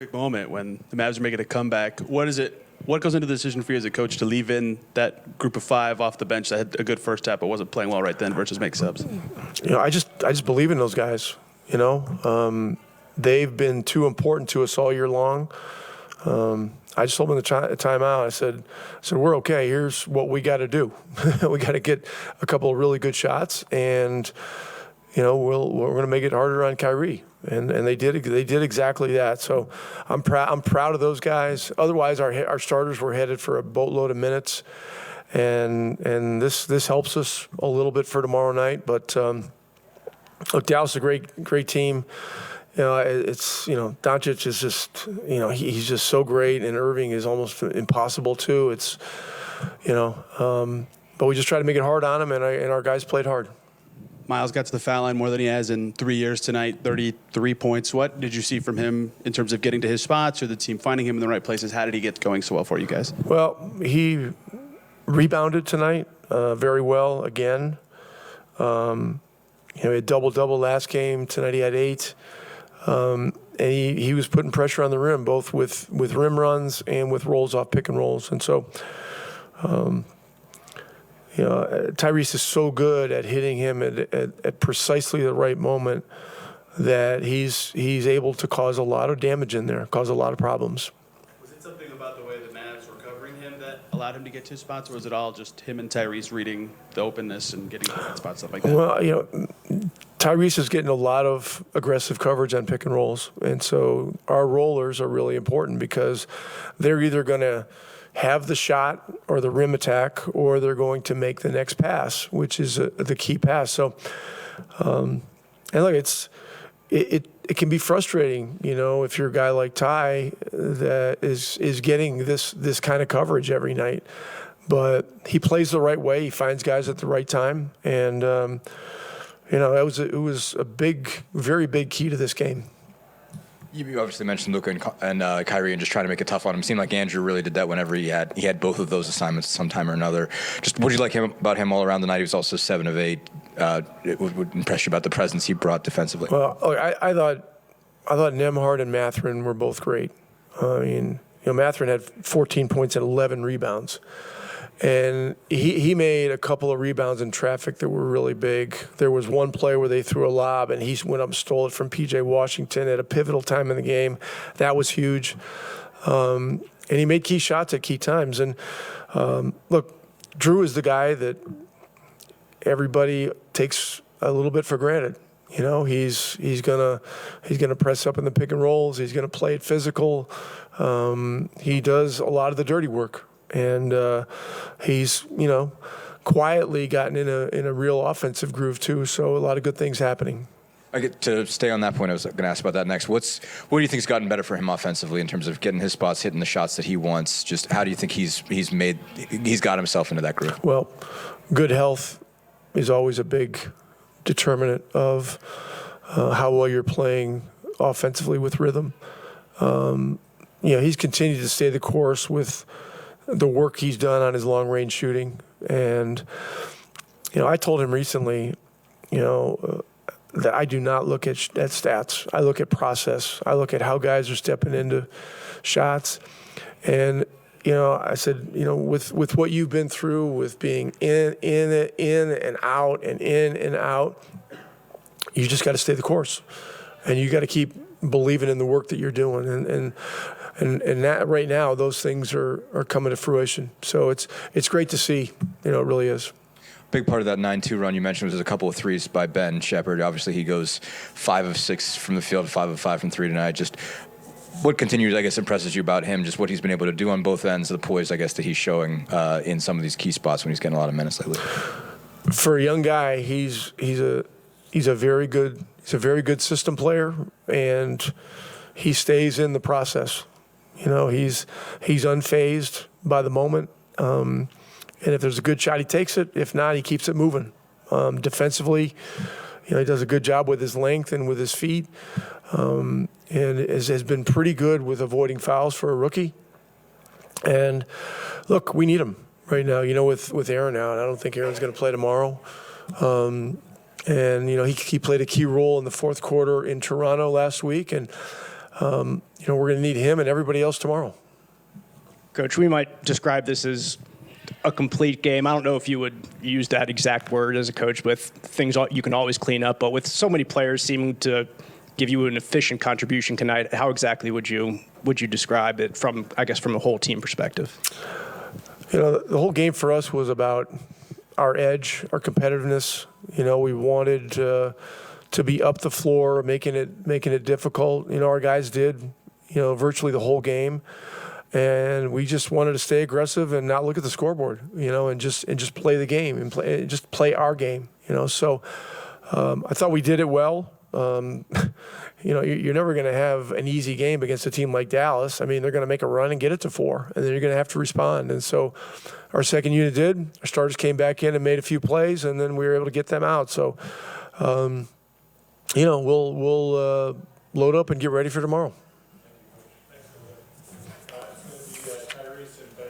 Big moment when the Mavs are making a comeback. What goes into the decision for you as a coach to leave in that group of five off the bench that had a good first half but wasn't playing well right then versus make subs? I just believe in those guys. They've been too important to us all year long. I just told them in the timeout. I said, we're okay. Here's what we got to do. We got to get a couple of really good shots, and we're going to make it harder on Kyrie. And they did exactly that. So I'm proud of those guys. Otherwise, our starters were headed for a boatload of minutes, and this helps us a little bit for tomorrow night. But look, Dallas is a great team. It's Doncic is just he's just so great, and Irving is almost impossible too. It's but we just try to make it hard on him, and our guys played hard. Miles got to the foul line more than he has in 3 years tonight, 33 points. What did you see from him in terms of getting to his spots or the team finding him in the right places? How did he get going so well for you guys? Well, he rebounded tonight very well again. He had double-double last game. Tonight he had 8. And he was putting pressure on the rim, both with rim runs and with rolls off pick and rolls. And so Tyrese is so good at hitting him at precisely the right moment that he's able to cause a lot of damage in there, cause a lot of problems. Was it something about the way the Mavs were covering him that allowed him to get to his spots, or was it all just him and Tyrese reading the openness and getting to the right spots, stuff like that? Well, Tyrese is getting a lot of aggressive coverage on pick and rolls, and so our rollers are really important because they're either going to have the shot or the rim attack, or they're going to make the next pass, which is the key pass. So, and look, it can be frustrating, if you're a guy like Ty that is getting this kind of coverage every night. But he plays the right way. He finds guys at the right time, and it was a very big key to this game. You obviously mentioned Luka and Kyrie and just trying to make it tough on him. It seemed like Andrew really did that whenever he had both of those assignments sometime or another. Just what did you like about him all around the night? He was also 7 of 8. It would impress you about the presence he brought defensively. Well, I thought Nembhard and Mathurin were both great. Mathurin had 14 points and 11 rebounds. And he made a couple of rebounds in traffic that were really big. There was one play where they threw a lob, and he went up and stole it from P.J. Washington at a pivotal time in the game. That was huge. And he made key shots at key times. And, look, Drew is the guy that everybody takes a little bit for granted. He's gonna press up in the pick and rolls. He's gonna play it physical. He does a lot of the dirty work. And he's, quietly gotten in a real offensive groove too. So a lot of good things happening. I get to stay on that point. I was going to ask about that next. What do you think's gotten better for him offensively in terms of getting his spots, hitting the shots that he wants? Just how do you think he's got himself into that groove? Well, good health is always a big determinant of how well you're playing offensively with rhythm. He's continued to stay the course with the work he's done on his long-range shooting. And, I told him recently, that I do not look at stats. I look at process. I look at how guys are stepping into shots. And, I said, with what you've been through, with being in and out and in and out, you just got to stay the course. And you got to keep believing in the work that you're doing. And that right now, those things are coming to fruition. So it's great to see. It really is. Big part of that 9-2 run you mentioned was a couple of threes by Ben Sheppard. Obviously, he goes 5 of 6 from the field, 5 of 5 from 3 tonight. Just what continues, I guess, impresses you about him? Just what he's been able to do on both ends of the poise, I guess, that he's showing in some of these key spots when he's getting a lot of minutes lately. For a young guy, he's a very good system player, and he stays in the process. He's unfazed by the moment. And if there's a good shot, he takes it. If not, he keeps it moving. Defensively, he does a good job with his length and with his feet, and has been pretty good with avoiding fouls for a rookie. And look, we need him right now. With Aaron out, I don't think Aaron's going to play tomorrow. And he played a key role in the fourth quarter in Toronto last week, and we're going to need him and everybody else tomorrow. Coach, we might describe this as a complete game. I don't know if you would use that exact word as a coach with things you can always clean up, but with so many players seeming to give you an efficient contribution tonight, how exactly would you describe it from a whole team perspective? The whole game for us was about our edge, our competitiveness. We wanted to be up the floor, making it difficult. Our guys did, virtually the whole game. And we just wanted to stay aggressive and not look at the scoreboard, and just play the game and play our game, So I thought we did it well. You're never going to have an easy game against a team like Dallas. I mean, they're going to make a run and get it to 4, and then you're going to have to respond. And so our second unit did. Our starters came back in and made a few plays, and then we were able to get them out. So, we'll load up and get ready for tomorrow. Tyrese and Ben